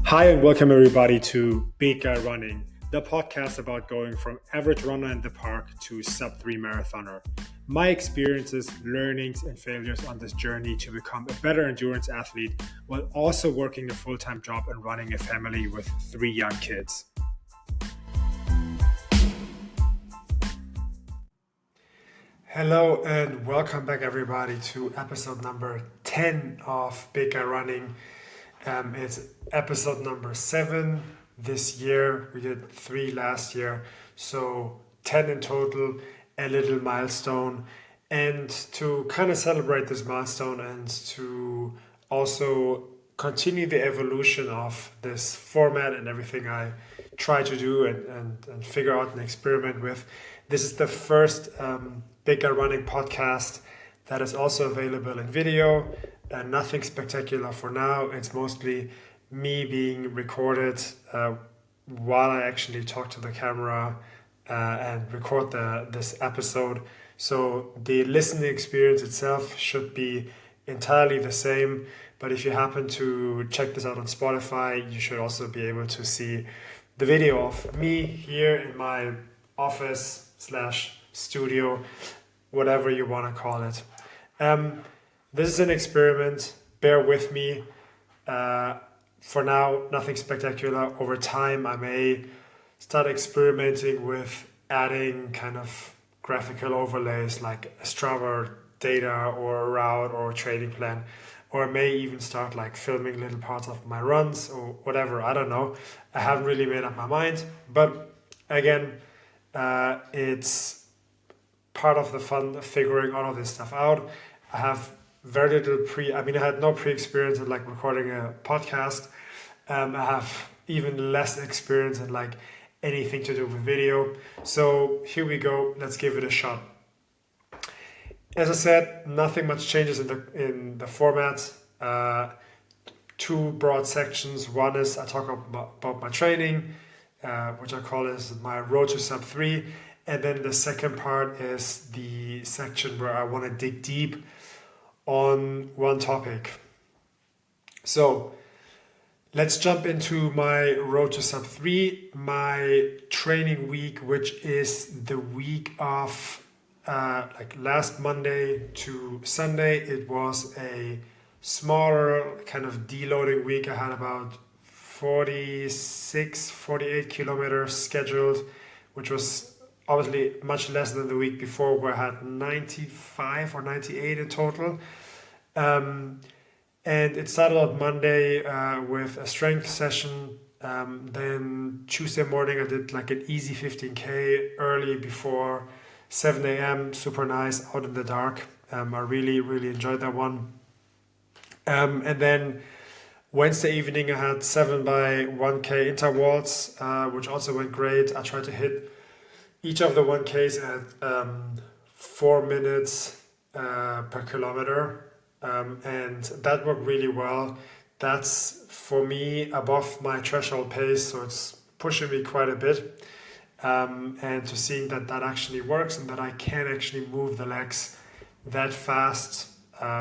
Hi and welcome everybody to Guy Running, the podcast about going from average runner in the park to sub-3 marathoner. My experiences, learnings, and failures on this journey to become a better endurance athlete while also working a full-time job and running a family with 3 young kids. Hello and welcome back everybody to episode number 10 of Guy Running. It's episode number 7 this year. We did 3 last year, so 10 in total, a little milestone. And to kind of celebrate this milestone and to also continue the evolution of this format and everything I try to do and figure out and experiment with, this is the first Guy Running podcast that is also available in video. Nothing spectacular for now. It's mostly me being recorded while I actually talk to the camera and record this episode. So the listening experience itself should be entirely the same. But if you happen to check this out on Spotify, you should also be able to see the video of me here in my office / studio, whatever you want to call it. This is an experiment. Bear with me. For now, nothing spectacular. Over time, I may start experimenting with adding kind of graphical overlays like Strava data or a route or a training plan, or I may even start like filming little parts of my runs or whatever. I don't know. I haven't really made up my mind. But again, it's part of the fun of figuring all of this stuff out. I have very little I had no pre-experience in like recording a podcast. I have even less experience in like anything to do with video. So here we go. Let's give it a shot. As I said, nothing much changes in the format. 2 broad sections. One is I talk about my training, which I call is my road to sub-3. And then the second part is the section where I want to dig deep on one topic. So let's jump into my road to sub-3, my training week, which is the week of like last Monday to Sunday. It was a smaller kind of deloading week. I had about 48 kilometers scheduled, which was obviously much less than the week before, where I had 95 or 98 in total. And it started on Monday with a strength session. Then Tuesday morning I did like an easy 15K early before 7 a.m. Super nice, out in the dark. I really, really enjoyed that one. And then Wednesday evening I had 7 by 1K intervals, which also went great. I tried to hit each of the 1Ks at 4 minutes per kilometer. And that worked really well. That's for me above my threshold pace, so it's pushing me quite a bit. And to seeing that actually works and that I can actually move the legs that fast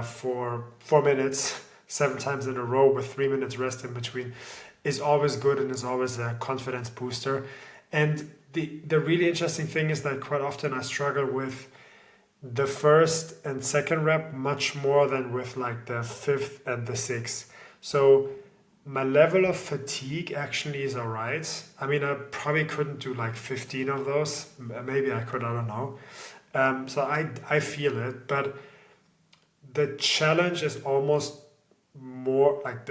for 4 minutes, 7 times in a row with 3 minutes rest in between is always good and is always a confidence booster. And the really interesting thing is that quite often I struggle with the first and second rep much more than with like the 5th and the 6th. So my level of fatigue actually is all right. I mean, I probably couldn't do like 15 of those. Maybe I could, I don't know. So I feel it, but the challenge is almost more like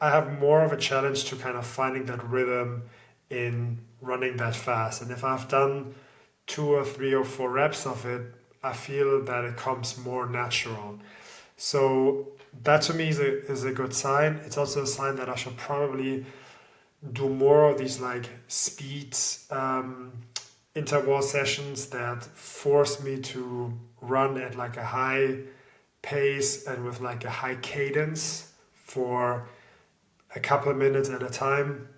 I have more of a challenge to kind of finding that rhythm in running that fast. And if I've done 2 or 3 or 4 reps of it, I feel that it comes more natural. So that to me is a good sign. It's also a sign that I should probably do more of these like speed interval sessions that force me to run at like a high pace and with like a high cadence for a couple of minutes at a time.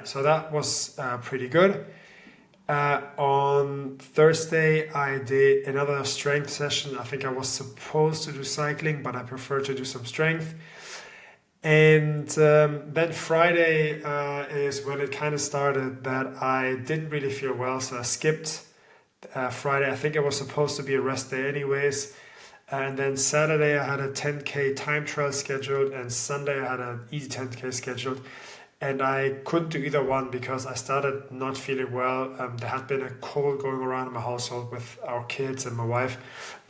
So that was pretty good. On Thursday, I did another strength session. I think I was supposed to do cycling, but I prefer to do some strength. And then Friday is when it kind of started that I didn't really feel well, so I skipped Friday. I think it was supposed to be a rest day anyways. And then Saturday I had a 10K time trial scheduled, and Sunday I had an easy 10K scheduled. And I couldn't do either one because I started not feeling well. There had been a cold going around in my household with our kids and my wife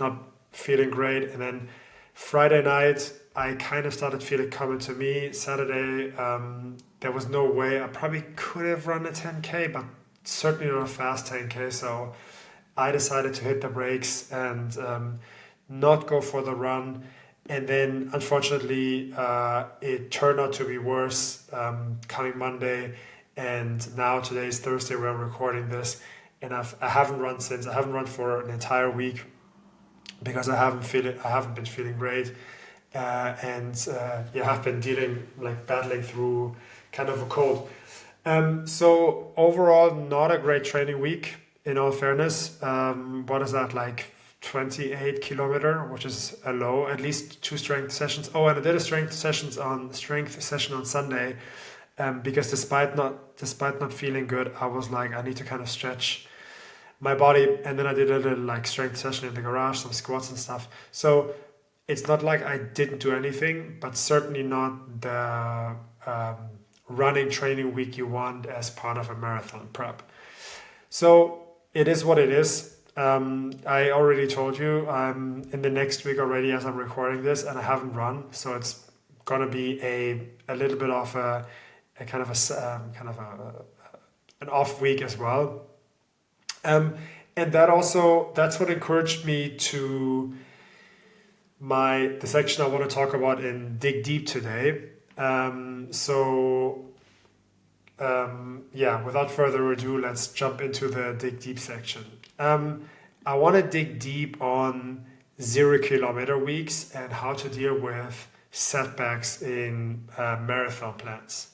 not feeling great. And then Friday night, I kind of started feeling coming to me. Saturday, there was no way. I probably could have run a 10K, but certainly not a fast 10K. So I decided to hit the brakes and not go for the run. And then, unfortunately, it turned out to be worse coming Monday. And now today is Thursday where I'm recording this. And I haven't run since. I haven't run for an entire week because I haven't been feeling great. Yeah, I've been battling through kind of a cold. So overall, not a great training week. In all fairness, what is that, like 28 kilometer, which is a low. At least two strength sessions. Oh, and I did a strength session on Sunday, because despite not feeling good, I was like, I need to kind of stretch my body, and then I did a little like strength session in the garage, some squats and stuff. So it's not like I didn't do anything, but certainly not the running training week you want as part of a marathon prep. So it is what it is. I already told you I'm in the next week already as I'm recording this, and I haven't run, so it's gonna be a little bit of a kind of an off week as well. And that's what encouraged me to the section I want to talk about in Dig Deep today. Yeah, without further ado, let's jump into the Dig Deep section. I want to dig deep on 0 kilometer weeks and how to deal with setbacks in marathon plans.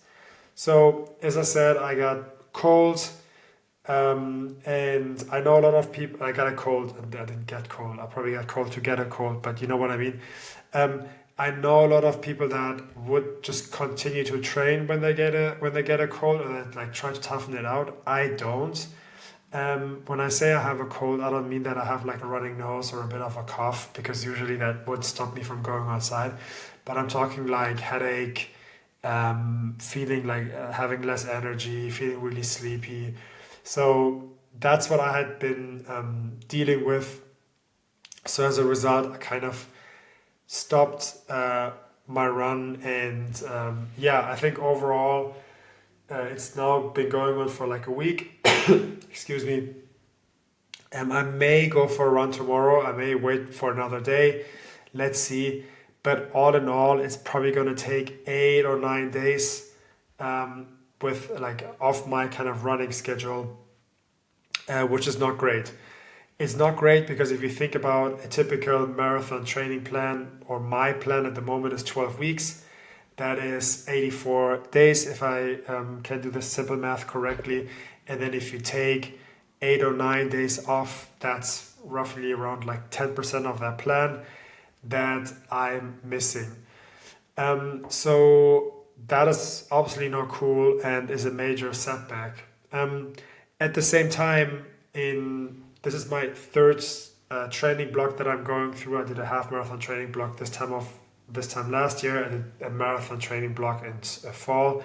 So, as I said, I got cold, and I know a lot of people. I got a cold, and I didn't get cold. I probably got cold to get a cold, but you know what I mean. I know a lot of people that would just continue to train when they get a cold, and then like try to toughen it out. I don't. When I say I have a cold, I don't mean that I have like a running nose or a bit of a cough, because usually that would stop me from going outside. But I'm talking like headache, feeling like having less energy, feeling really sleepy. So that's what I had been dealing with. So as a result, I kind of stopped my run, and yeah, I think overall it's now been going on for like a week. Excuse me. I may go for a run tomorrow. I may wait for another day. Let's see. But all in all, it's probably going to take 8 or 9 days with like off my kind of running schedule, which is not great. It's not great because if you think about a typical marathon training plan, or my plan at the moment is 12 weeks. That is 84 days if I can do the simple math correctly. And then if you take 8 or 9 days off, that's roughly around like 10% of that plan that I'm missing. So that is obviously not cool and is a major setback. At the same time, this is my third training block that I'm going through. I did a half marathon training block this time last year. I did a marathon training block in fall,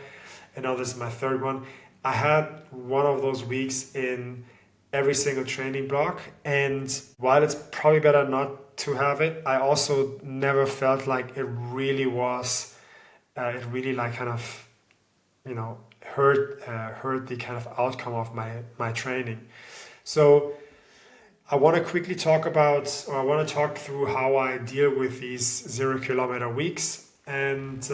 and now this is my third one. I had one of those weeks in every single training block, and while it's probably better not to have it, I also never felt like it really was. It really like kind of, hurt the kind of outcome of my training. So I want to quickly talk through how I deal with these 0 kilometer weeks, and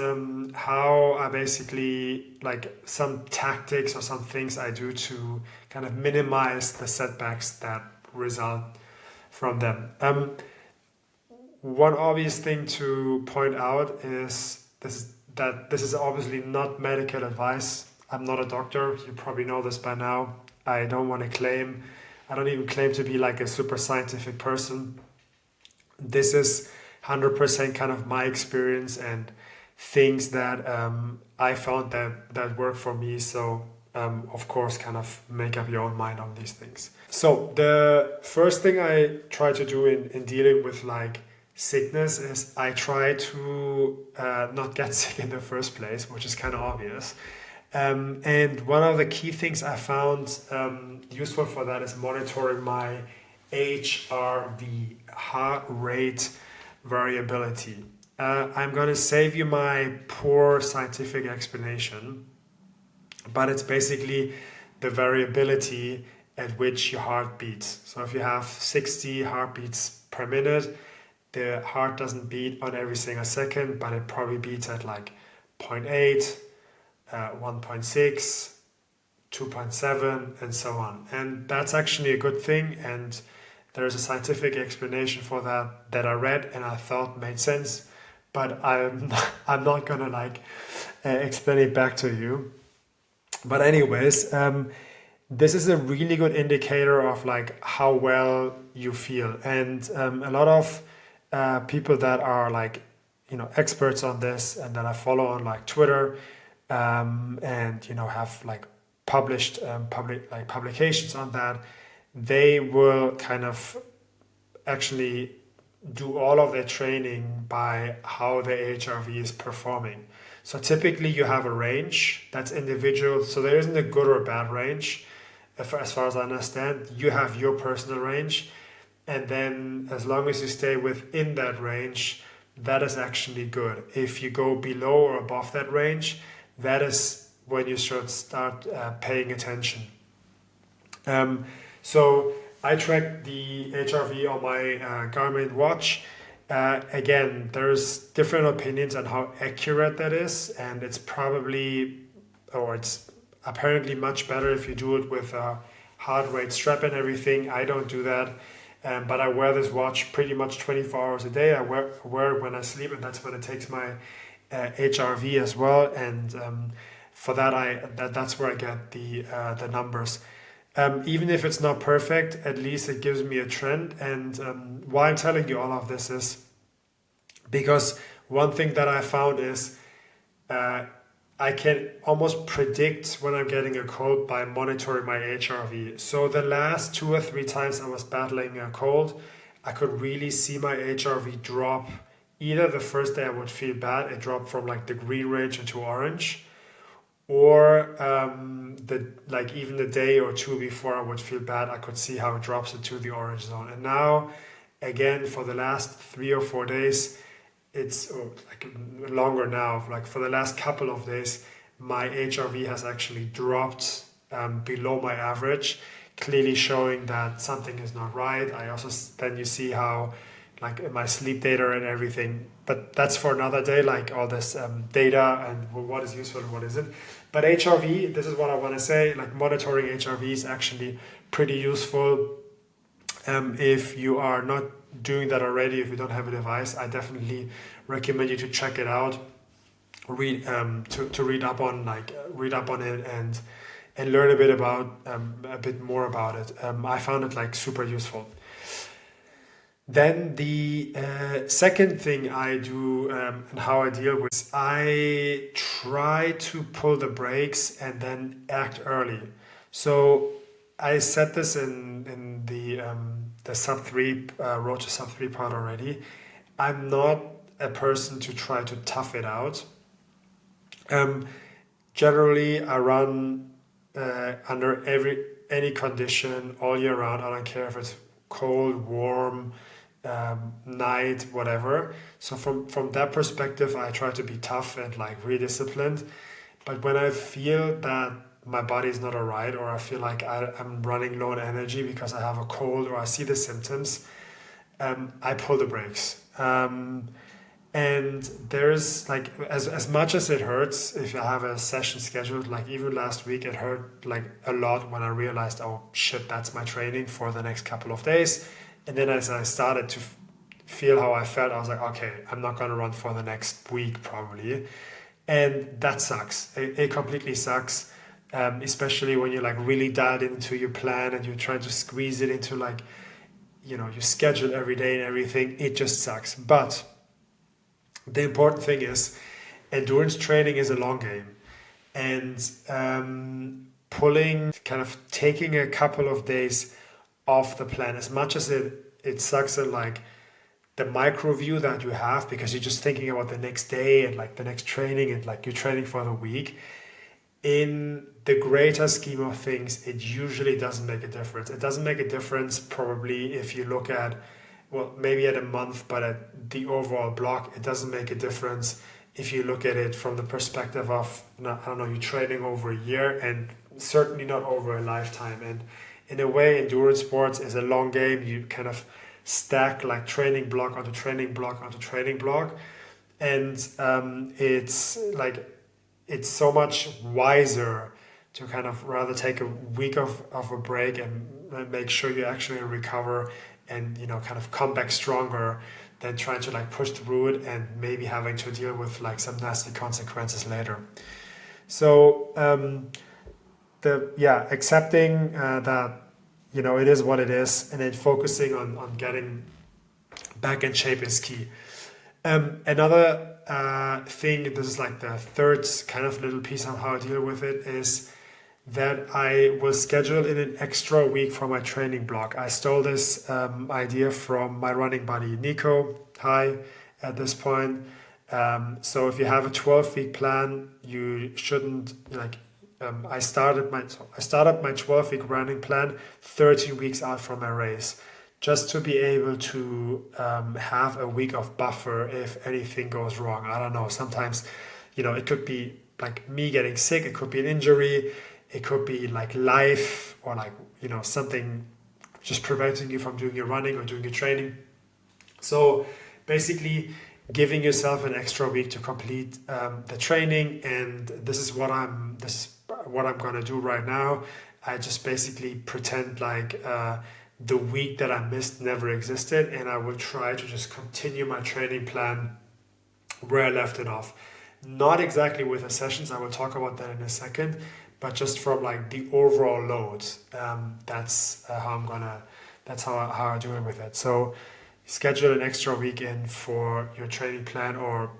how I basically like some tactics or some things I do to kind of minimize the setbacks that result from them. One obvious thing to point out is this is obviously not medical advice. I'm not a doctor. You probably know this by now. I don't even claim to be like a super scientific person. This is 100% kind of my experience and things that I found that work for me. So of course, kind of make up your own mind on these things. So the first thing I try to do in dealing with like sickness is I try to not get sick in the first place, which is kind of obvious. And one of the key things I found useful for that is monitoring my HRV, heart rate variability. I'm going to save you my poor scientific explanation, but it's basically the variability at which your heart beats. So if you have 60 heartbeats per minute, the heart doesn't beat on every single second, but it probably beats at like 0.8, 1.6, 2.7, and so on. And that's actually a good thing. And there's a scientific explanation for that I read and I thought made sense. But I'm not gonna like explain it back to you. But anyways, this is a really good indicator of like how well you feel. And a lot of people that are like, experts on this and that I follow on like Twitter, and have like published publications on that, they will kind of actually do all of their training by how the HRV is performing. So typically you have a range that's individual. So there isn't a good or bad range. As far as I understand, you have your personal range. And then as long as you stay within that range, that is actually good. If you go below or above that range, that is when you should start paying attention. So I track the HRV on my Garmin watch. Again, there's different opinions on how accurate that is, and it's apparently much better if you do it with a heart rate strap and everything. I don't do that, but I wear this watch pretty much 24 hours a day. I wear it when I sleep, and that's when it takes my HRV as well. And for that, that's where I get the numbers. Even if it's not perfect, at least it gives me a trend. And why I'm telling you all of this is because one thing that I found is I can almost predict when I'm getting a cold by monitoring my HRV. So the last 2 or 3 times I was battling a cold, I could really see my HRV drop. Either the first day I would feel bad, it dropped from like the green range into orange, or even the day or two before I would feel bad, I could see how it drops into the orange zone. And now, again, for the last 3 or 4 days, it's longer now. Like for the last couple of days, my HRV has actually dropped below my average, clearly showing that something is not right. Then you see how like my sleep data and everything, but that's for another day, like all this data and what is useful and what isn't. But HRV, this is what I want to say, like monitoring HRV is actually pretty useful. If you are not doing that already, if you don't have a device, I definitely recommend you to check it out, to read up on it and learn a bit more about it. I found it like super useful. Then the second thing I do and how I deal with, I try to pull the brakes and then act early. So I said this in the sub 3 road to sub 3 part already. I'm not a person to try to tough it out. Generally, I run under any condition all year round. I don't care if it's cold, warm, night, whatever. So from that perspective, I try to be tough and like really disciplined. But when I feel that my body is not alright, or I feel like I'm running low on energy because I have a cold or I see the symptoms, I pull the brakes. And there's like as much as it hurts if I have a session scheduled, like even last week it hurt like a lot when I realized, oh shit, that's my training for the next couple of days. And then as I started to feel how I felt, I was like, okay, I'm not going to run for the next week probably. And that sucks. It completely sucks, especially when you're like really dialed into your plan and you're trying to squeeze it into like, your schedule every day and everything. It just sucks. But the important thing is endurance training is a long game. And pulling, kind of taking a couple of days off the plan, as much as it sucks in like the micro view that you have, because you're just thinking about the next day and like the next training and like you're training for the week. In the greater scheme of things, it usually doesn't make a difference. It doesn't make a difference probably if you look at, well, maybe at a month, but at the overall block, it doesn't make a difference if you look at it from the perspective of, I don't know, you're training over a year, and certainly not over a lifetime. And in a way, endurance sports is a long game. You kind of stack like training block onto training block onto training block. And it's so much wiser to kind of rather take a week of a break and make sure you actually recover and, kind of come back stronger than trying to like push through it and maybe having to deal with like some nasty consequences later. So accepting that, it is what it is, and then focusing on getting back in shape is key. Another thing, this is like the third kind of little piece on how I deal with it, is that I will schedule in an extra week for my training block. I stole this idea from my running buddy Nico. Hi, at this point. So if you have a 12-week plan, you shouldn't like. I started my 12-week running plan 13 weeks out from my race, just to be able to have a week of buffer if anything goes wrong. I don't know. Sometimes, it could be like me getting sick. It could be an injury. It could be like life, or like, something just preventing you from doing your running or doing your training. So basically giving yourself an extra week to complete the training. And this is what I'm going to do right now. I just basically pretend like the week that I missed never existed, and I will try to just continue my training plan where I left it off. Not exactly with the sessions, I will talk about that in a second, but just from like the overall load. That's how I do it with it. So schedule an extra week in for your training plan, or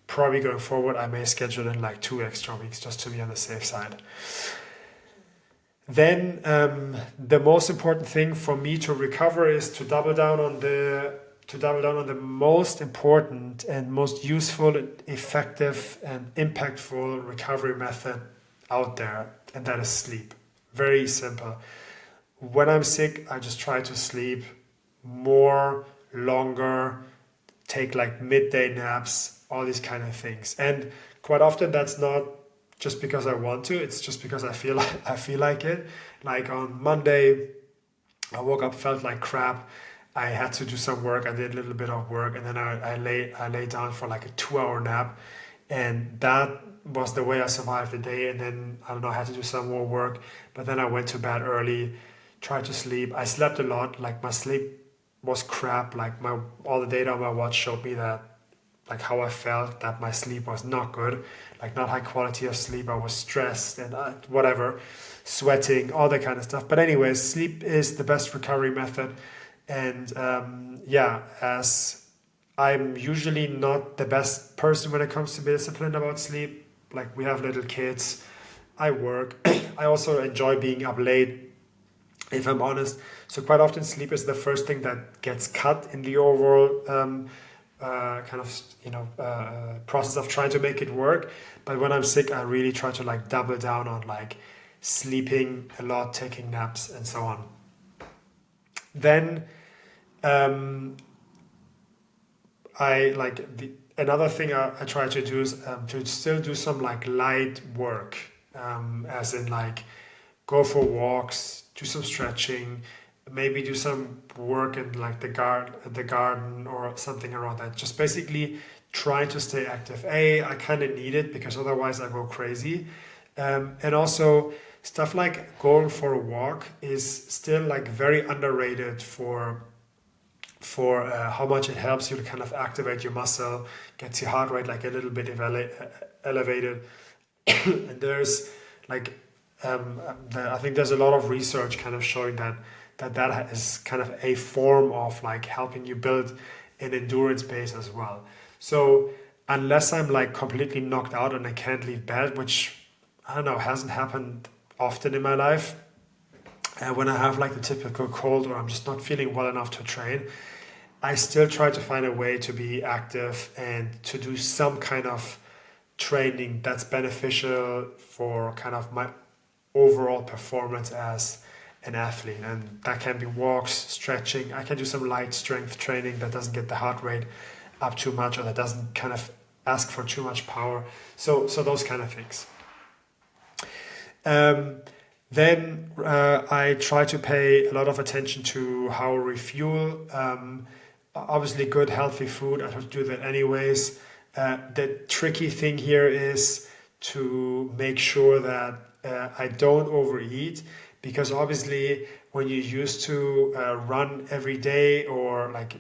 probably going forward, I may schedule in like 2 extra weeks just to be on the safe side. Then the most important thing for me to recover is to double down on the most important and most useful, effective, and impactful recovery method out there, and that is sleep. Very simple. When I'm sick, I just try to sleep more, longer, take like midday naps, all these kind of things. And quite often that's not just because I want to, it's just because I feel like it. Like on Monday, I woke up, felt like crap. I had to do some work. I did a little bit of work, and then I lay down for like a 2-hour nap, and that was the way I survived the day. And then I don't know, I had to do some more work, but then I went to bed early, tried to sleep. I slept a lot. Like my sleep was crap. Like all the data on my watch showed me that, like how I felt, that my sleep was not good, like not high quality of sleep. I was stressed and whatever, sweating, all that kind of stuff. But anyways, sleep is the best recovery method. And as I'm usually not the best person when it comes to be disciplined about sleep. Like we have little kids, I work, I also enjoy being up late, if I'm honest. So quite often sleep is the first thing that gets cut in the overall process of trying to make it work. But when I'm sick, I really try to like double down on like sleeping a lot, taking naps, and so on. Then another thing I try to do is to still do some like light work, as in like go for walks, do some stretching, maybe do some work in like the garden or something around that. Just basically trying to stay active. I kind of need it because otherwise I go crazy. And also stuff like going for a walk is still like very underrated for how much it helps you to kind of activate your muscle, gets your heart rate like a little bit elevated. And there's like I think there's a lot of research kind of showing that is kind of a form of like helping you build an endurance base as well. So unless I'm like completely knocked out and I can't leave bed, which I don't know, hasn't happened often in my life. When I have like the typical cold or I'm just not feeling well enough to train, I still try to find a way to be active and to do some kind of training that's beneficial for kind of my overall performance as an athlete. And that can be walks, stretching. I can do some light strength training that doesn't get the heart rate up too much or that doesn't kind of ask for too much power. So those kind of things. Then I try to pay a lot of attention to how I refuel. Obviously, good, healthy food. I try to do that anyways. The tricky thing here is to make sure that I don't overeat, because obviously when you used to run every day or like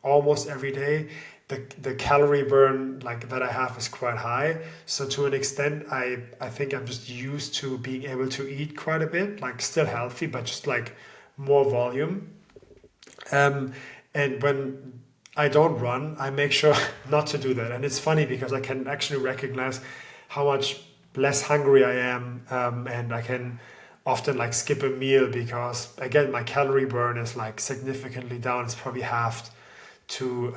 almost every day, the calorie burn like that I have is quite high. So to an extent, I think I'm just used to being able to eat quite a bit, like still healthy, but just like more volume. And when I don't run, I make sure not to do that. And it's funny because I can actually recognize how much less hungry I am, and I can often like skip a meal because again my calorie burn is like significantly down. It's probably halved to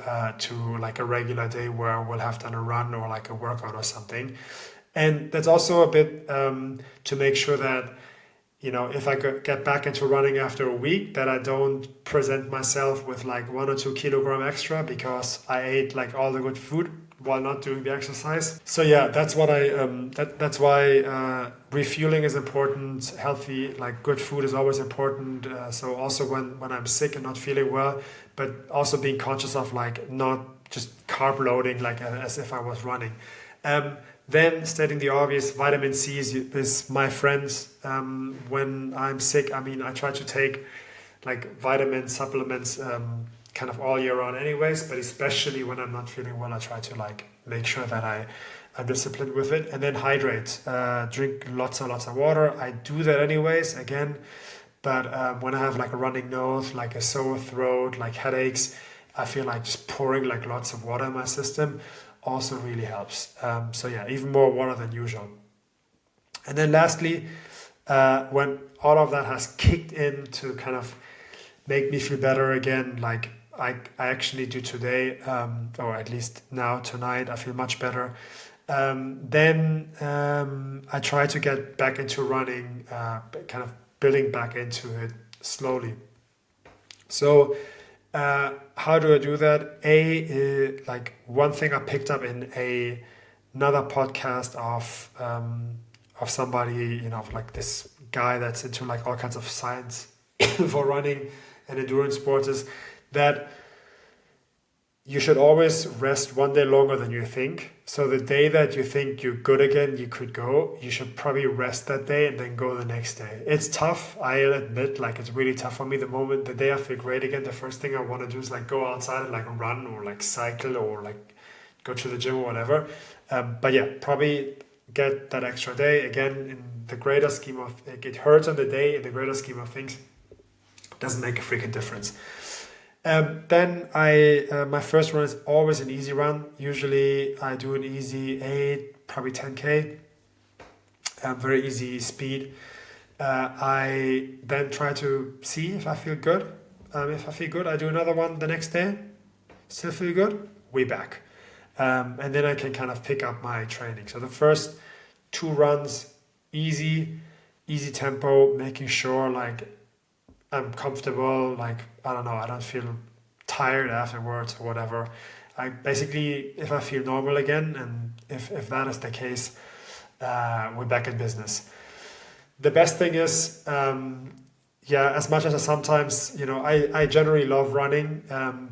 like a regular day where we'll have done a run or like a workout or something. And that's also a bit to make sure that if I get back into running after a week, that I don't present myself with like 1 or 2 kilogram extra because I ate like all the good food while not doing the exercise. So yeah, that's what that's why refueling is important. Healthy, like good food is always important. So also when I'm sick and not feeling well, but also being conscious of like not just carb loading like as if I was running. Then stating the obvious, vitamin C is my friends. When I'm sick, I mean, I try to take like vitamin supplements kind of all year round anyways, but especially when I'm not feeling well, I try to like make sure that I'm disciplined with it. And then hydrate, drink lots and lots of water. I do that anyways, again, but when I have like a running nose, like a sore throat, like headaches, I feel like just pouring like lots of water in my system also really helps. So yeah, even more water than usual. And then lastly, when all of that has kicked in to kind of make me feel better again, like I actually do today, or at least now tonight, I feel much better. Then I try to get back into running, kind of building back into it slowly. So how do I do that? Like one thing I picked up in another podcast of somebody, like this guy that's into like all kinds of science for running and endurance sports, is that you should always rest one day longer than you think. So the day that you think you're good again, you could go, you should probably rest that day and then go the next day. It's tough. I'll admit, like it's really tough for me. The day I feel great again, the first thing I want to do is like go outside and like run or like cycle or like go to the gym or whatever. But yeah, probably get that extra day. Again, in the greater scheme of, it hurts on the day, in the greater scheme of things, doesn't make a freaking difference. Then my first run is always an easy run. Usually I do an easy 8, probably 10K, very easy speed. I then try to see if I feel good. If I feel good, I do another one the next day. Still feel good, we back. And then I can kind of pick up my training. So the first 2 runs, easy tempo, making sure like I'm comfortable, like, I don't know, I don't feel tired afterwards or whatever. I basically, if I feel normal again, and if that is the case, we're back in business. The best thing is, as much as I sometimes, I generally love running,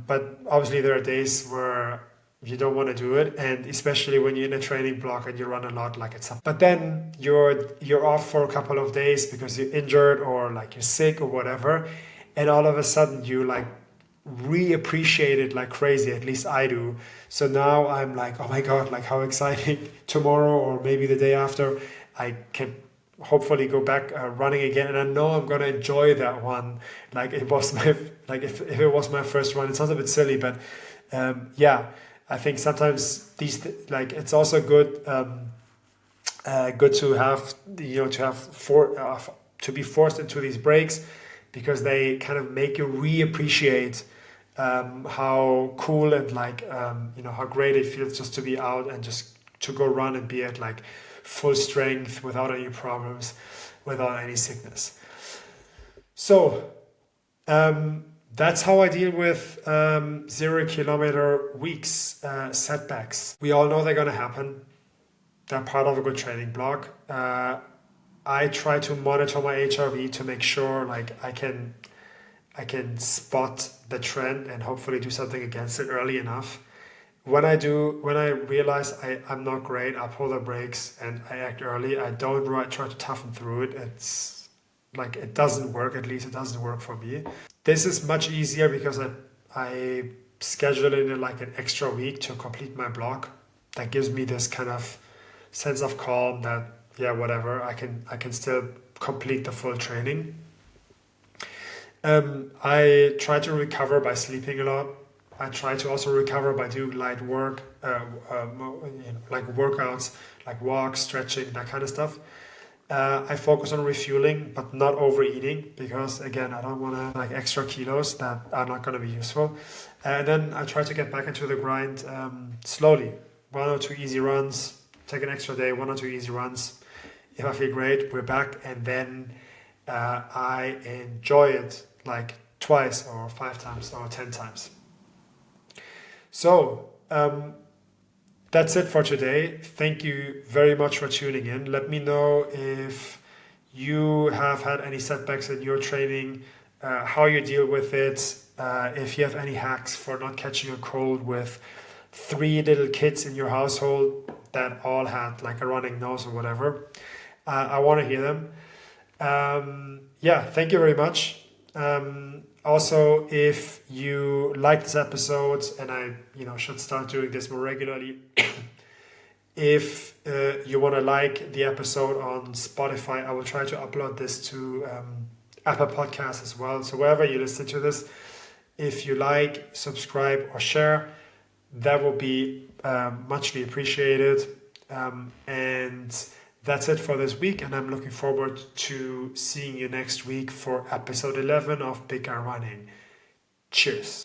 but obviously there are days where you don't want to do it, and especially when you're in a training block and you run a lot, like it's up. But then you're off for a couple of days because you're injured or like you're sick or whatever, and all of a sudden you like reappreciate it like crazy. At least I do. So now I'm like, oh my god, like how exciting! Tomorrow or maybe the day after, I can hopefully go back running again, and I know I'm gonna enjoy that one. Like it was my if it was my first run. It sounds a bit silly, but I think sometimes like it's also good good to have to be forced into these breaks, because they kind of make you reappreciate how cool and like how great it feels just to be out and just to go run and be at like full strength without any problems, without any sickness. So that's how I deal with 0 kilometer weeks, setbacks. We all know they're going to happen. They're part of a good training block. I try to monitor my HRV to make sure like I can spot the trend and hopefully do something against it early enough. When I realize I'm not great, I pull the brakes and I act early. I don't try to toughen through it. It's like it doesn't work. At least it doesn't work for me. This is much easier because I schedule in like an extra week to complete my block. That gives me this kind of sense of calm that yeah, whatever, I can still complete the full training. I try to recover by sleeping a lot. I try to also recover by doing light work, like workouts, like walks, stretching, that kind of stuff. I focus on refueling, but not overeating, because again, I don't want to like extra kilos that are not going to be useful. And then I try to get back into the grind slowly. 1 or 2 easy runs, take an extra day, 1 or 2 easy runs. If I feel great, we're back, and then I enjoy it like twice or 5 times or 10 times. So that's it for today. Thank you very much for tuning in. Let me know if you have had any setbacks in your training, how you deal with it, if you have any hacks for not catching a cold with 3 little kids in your household that all had like a running nose or whatever. I want to hear them. Yeah, thank you very much. Also, if you like this episode, and I should start doing this more regularly, if you want to like the episode on Spotify, I will try to upload this to Apple Podcasts as well. So wherever you listen to this, if you like, subscribe or share, that will be muchly appreciated. And that's it for this week, and I'm looking forward to seeing you next week for episode 11 of Big Guy Running. Cheers.